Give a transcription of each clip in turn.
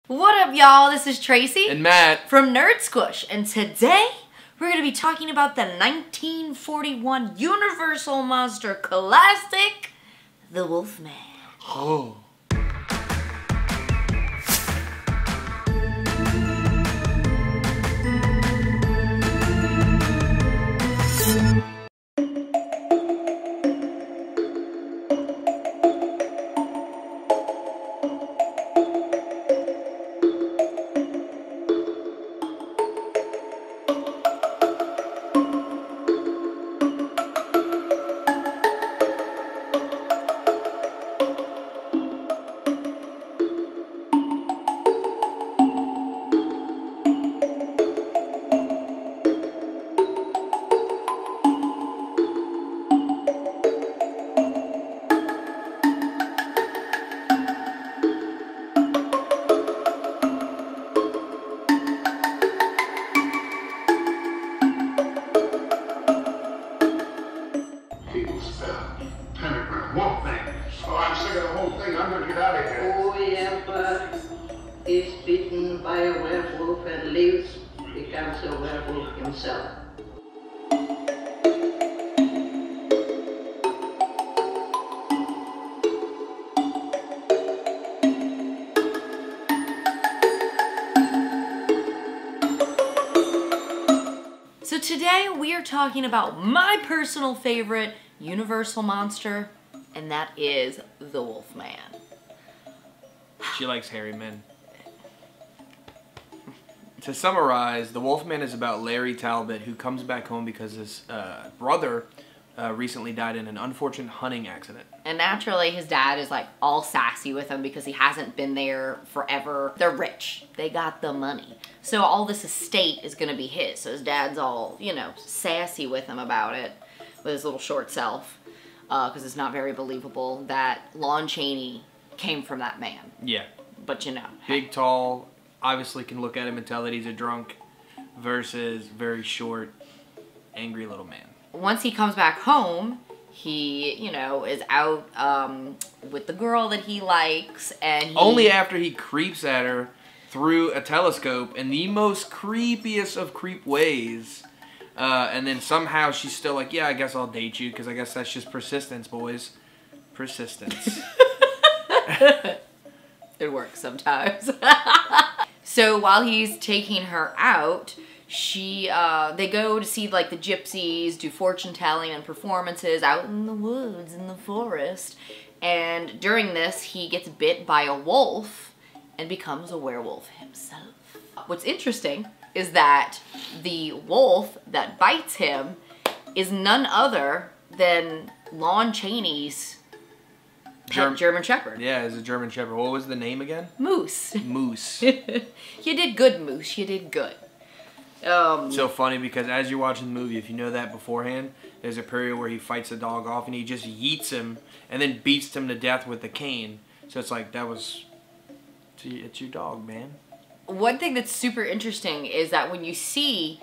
What up, y'all? This is Tracy and Matt from Squish, and today we're going to be talking about the 1941 Universal Monster classic, The Wolfman. Oh. Wolfman. Oh, I'm sick of the whole thing. I'm gonna get out of here. Whoever is bitten by a werewolf and lives becomes a werewolf himself. So today we are talking about my personal favorite Universal monster, and that is the Wolfman. She likes hairy men. To summarize, the Wolfman is about Larry Talbot, who comes back home because his brother recently died in an unfortunate hunting accident. And naturally, his dad is like all sassy with him because he hasn't been there forever. They're rich. They got the money. So all this estate is going to be his. So his dad's all, you know, sassy with him about it, with his little short self. Because it's not very believable that Lon Chaney came from that man. Yeah. But you know. Big, tall, obviously can look at him and tell that he's a drunk, versus very short, angry little man. Once he comes back home, he, you know, is out with the girl that he likes, and only after he creeps at her through a telescope in the most creepiest of creep ways. And then somehow she's still like, yeah, I guess I'll date you, because I guess that's just persistence, boys. Persistence. It works sometimes. So while he's taking her out, they go to see like the gypsies, do fortune telling and performances out in the woods, in the forest. And during this, he gets bit by a wolf and becomes a werewolf himself. What's interesting is that the wolf that bites him is none other than Lon Chaney's pet German Shepherd. Yeah, it's a German Shepherd. What was the name again? Moose. Moose. You did good, Moose. You did good. So funny because as you're watching the movie, if you know that beforehand, there's a period where he fights the dog off and he just yeets him and then beats him to death with the cane. So it's like, it's your dog, man. One thing that's super interesting is that when you see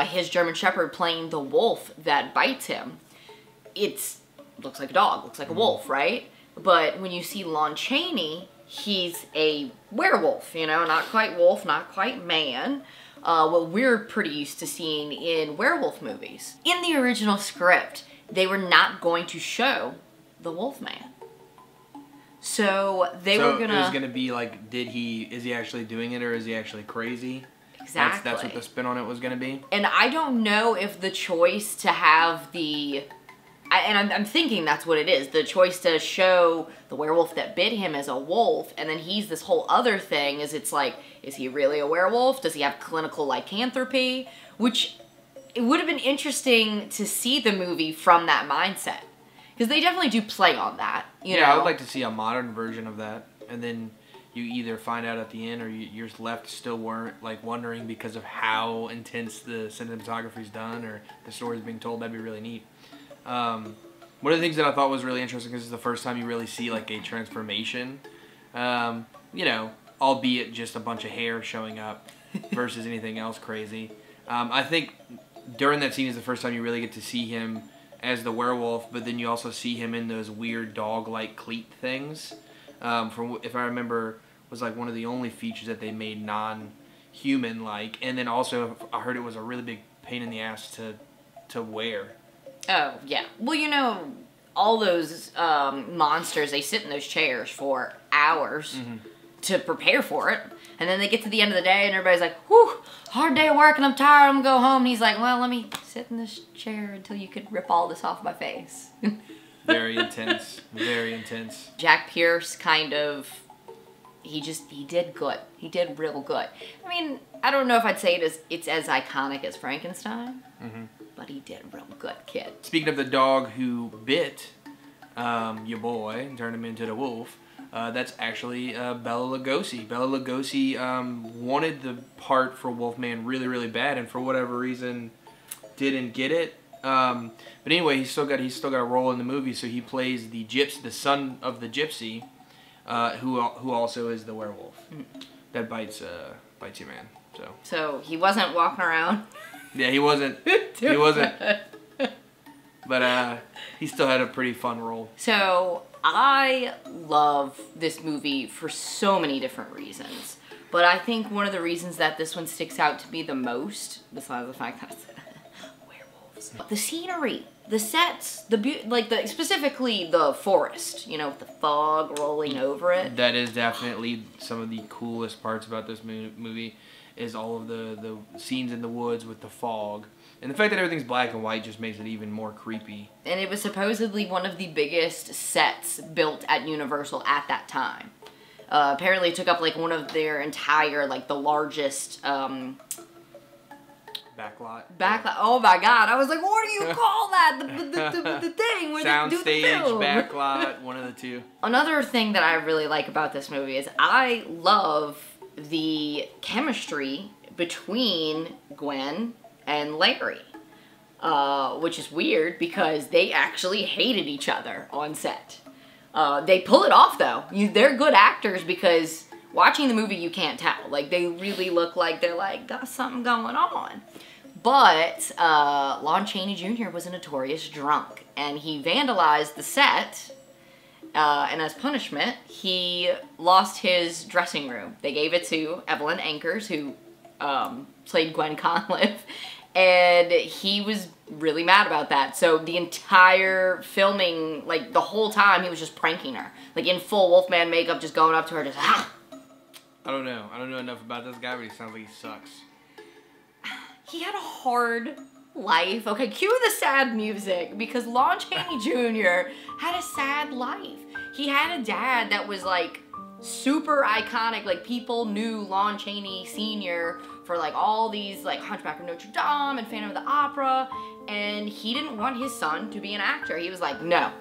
his German Shepherd playing the wolf that bites him, looks like a dog, looks like a wolf, right? But when you see Lon Chaney, he's a werewolf, you know, not quite wolf, not quite man. What we're pretty used to seeing in werewolf movies. In the original script, they were not going to show the Wolfman. So they were gonna... it was gonna be like, is he actually doing it or is he actually crazy? Exactly. That's what the spin on it was gonna be. And I don't know if the choice to have I'm thinking that's what it is. The choice to show the werewolf that bit him as a wolf, and then he's this whole other thing, it's like, is he really a werewolf? Does he have clinical lycanthropy? Which, it would have been interesting to see the movie from that mindset. Because they definitely do play on that, you know? Yeah, I would like to see a modern version of that. And then you either find out at the end or you're left still wondering because of how intense the cinematography's done or the story's being told. That'd be really neat. One of the things that I thought was really interesting is the first time you really see like a transformation, you know, albeit just a bunch of hair showing up versus anything else crazy. I think during that scene is the first time you really get to see him as the werewolf, but then you also see him in those weird dog-like cleat things. From if I remember was like one of the only features that they made non-human like, and then also I heard it was a really big pain in the ass to wear. Oh yeah. Well, you know, all those monsters, they sit in those chairs for hours to prepare for it. And then they get to the end of the day and everybody's like, whew, hard day of work and I'm tired, I'm gonna go home. And he's like, well, let me sit in this chair until you could rip all this off my face. Very intense. Very intense. Jack Pierce kind of, he did good. He did real good. I mean, I don't know if I'd say it's as iconic as Frankenstein, but he did real good, kid. Speaking of the dog who bit your boy and turned him into the wolf, that's actually Bela Lugosi. Bela Lugosi wanted the part for Wolfman really, really bad, and for whatever reason, didn't get it. But anyway, he's still got a role in the movie. So he plays the son of the gypsy, who also is the werewolf that bites you, man. So he wasn't walking around. Yeah, he wasn't. He wasn't. But he still had a pretty fun role. So I love this movie for so many different reasons. But I think one of the reasons that this one sticks out to me the most, besides the fact that it's werewolves, the scenery, the sets, specifically the forest, you know, with the fog rolling over it. That is definitely some of the coolest parts about this movie, is all of the scenes in the woods with the fog. And the fact that everything's black and white just makes it even more creepy. And it was supposedly one of the biggest sets built at Universal at that time. Apparently it took up like one of their entire, like the largest... Backlot. Oh my god, I was like, what do you call that? The thing where they do the Soundstage, film. backlot, one of the two. Another thing that I really like about this movie is I love the chemistry between Gwen and Larry. Which is weird because they actually hated each other on set. They pull it off though. They're good actors because watching the movie you can't tell. Like they really look like they're like got something going on. But Lon Chaney Jr. was a notorious drunk and he vandalized the set. And as punishment, he lost his dressing room. They gave it to Evelyn Ankers, who played Gwen Conliffe, and he was really mad about that. So the entire filming, like the whole time, he was just pranking her. Like in full Wolfman makeup, just going up to her, just ah! I don't know. I don't know enough about this guy, but he sounds like he sucks. He had a hard life. Okay, cue the sad music, because Lon Chaney Jr. had a sad life. He had a dad that was like super iconic. Like people knew Lon Chaney Sr. for like all these like Hunchback of Notre Dame and Phantom of the Opera, and he didn't want his son to be an actor. He was like, no,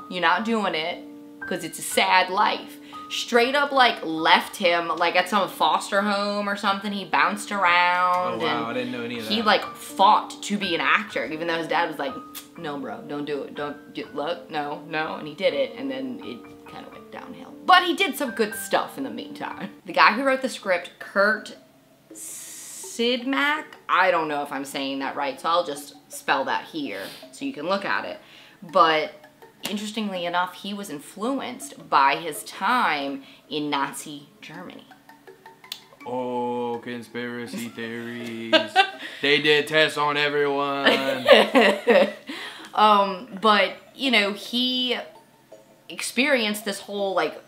you're not doing it because it's a sad life. Straight up like left him like at some foster home or something. He bounced around. Oh wow, and I didn't know any of that. He like fought to be an actor even though his dad was like, no bro, don't do it, look, no, and he did it, and then it kind of went downhill. But he did some good stuff in the meantime. The guy who wrote the script, Kurt Sidmack, I don't know if I'm saying that right, so I'll just spell that here so you can look at it. But interestingly enough, he was influenced by his time in Nazi Germany. Oh, conspiracy theories. They did tests on everyone. But, you know, he experienced this whole, like,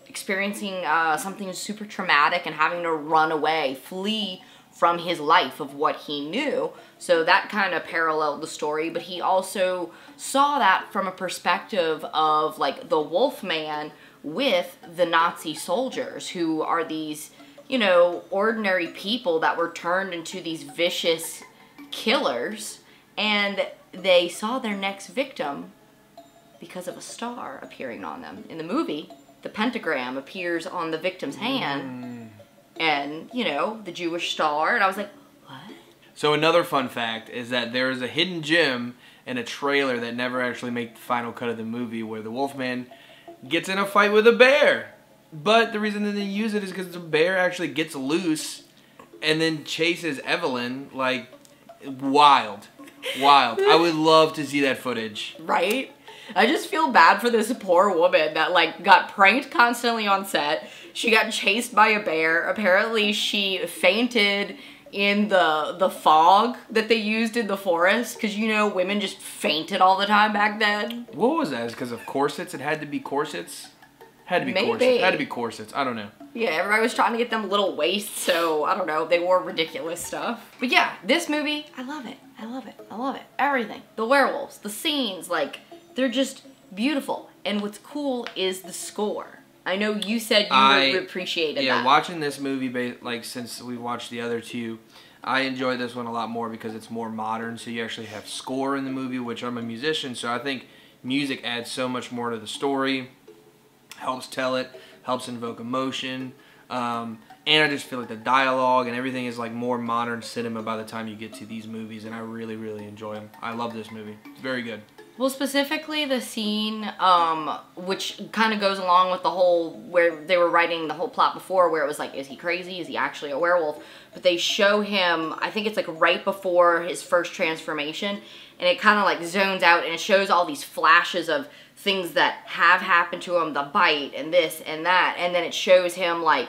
experiencing something super traumatic and having to run away, flee from his life of what he knew. So that kind of paralleled the story, but he also saw that from a perspective of like the Wolfman with the Nazi soldiers, who are these, you know, ordinary people that were turned into these vicious killers, and they saw their next victim because of a star appearing on them. In the movie, the pentagram appears on the victim's hand, and, you know, the Jewish star, and I was like, what? So another fun fact is that there is a hidden gem in a trailer that never actually made the final cut of the movie where the Wolfman gets in a fight with a bear. But the reason that they use it is because the bear actually gets loose and then chases Evelyn like wild. I would love to see that footage. Right? I just feel bad for this poor woman that like got pranked constantly on set. She got chased by a bear. Apparently she fainted in the fog that they used in the forest, because you know women just fainted all the time back then. What was that? Because of corsets? It had to be corsets? Had to be Maybe. corsets. Had to be corsets. I don't know. Yeah, everybody was trying to get them little waists, so I don't know, they wore ridiculous stuff. But yeah, this movie, I love it. I love it. I love it. Everything. The werewolves, the scenes, like, they're just beautiful. And what's cool is the score. I know you said you appreciated that. Yeah, watching this movie, like, since we watched the other two, I enjoy this one a lot more because it's more modern, so you actually have score in the movie, which I'm a musician, so I think music adds so much more to the story, helps tell it, helps invoke emotion, and I just feel like the dialogue and everything is like more modern cinema by the time you get to these movies, and I really, really enjoy them. I love this movie. It's very good. Well, specifically the scene, which kind of goes along with the whole, where they were writing the whole plot before, where it was like, is he crazy? Is he actually a werewolf? But they show him, I think it's like right before his first transformation, and it kind of like zones out, and it shows all these flashes of things that have happened to him, the bite, and this, and that, and then it shows him like,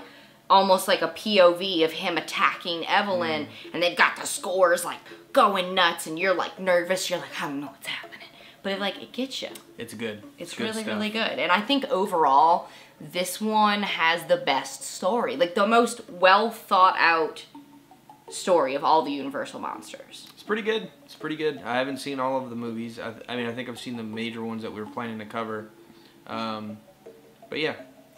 almost like a POV of him attacking Evelyn, and they've got the scores like going nuts, and you're like nervous, you're like, I don't know what's happening. But it gets you. It's good. It's good really, stuff. really good. And I think overall, this one has the best story. Like, the most well thought out story of all the Universal monsters. It's pretty good. It's pretty good. I haven't seen all of the movies. I mean, I think I've seen the major ones that we were planning to cover. But yeah,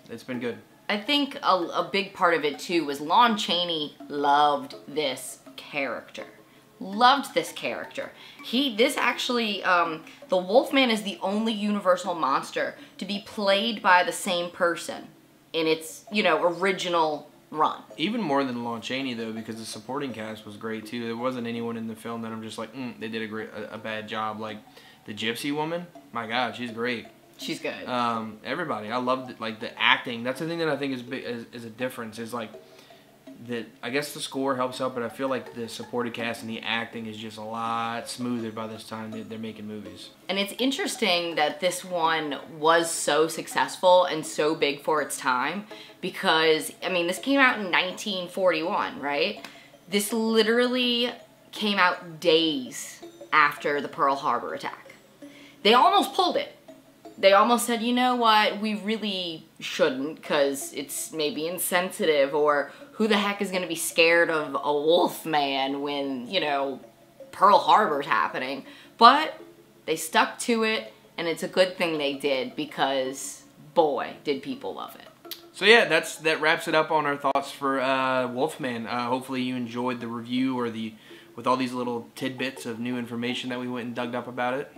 it's been good. I think a big part of it, too, was Lon Chaney loved this character. Loved this character. This actually, the Wolfman is the only Universal monster to be played by the same person in its, you know, original run. Even more than Lon Chaney, though, because the supporting cast was great, too. There wasn't anyone in the film that I'm just like, they did a bad job. Like, the Gypsy woman, my God, she's great. She's good. Everybody, I loved it. Like, the acting, that's the thing that I think is a difference, is like, that I guess the score helps out, but I feel like the supported cast and the acting is just a lot smoother by this time they're making movies. And it's interesting that this one was so successful and so big for its time, because, I mean, this came out in 1941, right? This literally came out days after the Pearl Harbor attack. They almost pulled it. They almost said, you know what, we really shouldn't, because it's maybe insensitive, or who the heck is going to be scared of a wolf man when, you know, Pearl Harbor's happening. But they stuck to it, and it's a good thing they did, because, boy, did people love it. So yeah, that wraps it up on our thoughts for Wolfman. Hopefully you enjoyed the review, or with all these little tidbits of new information that we went and dug up about it.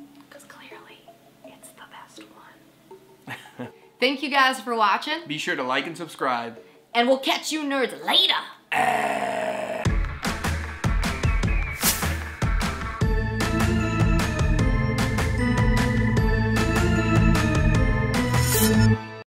Thank you guys for watching. Be sure to like and subscribe. And we'll catch you nerds later.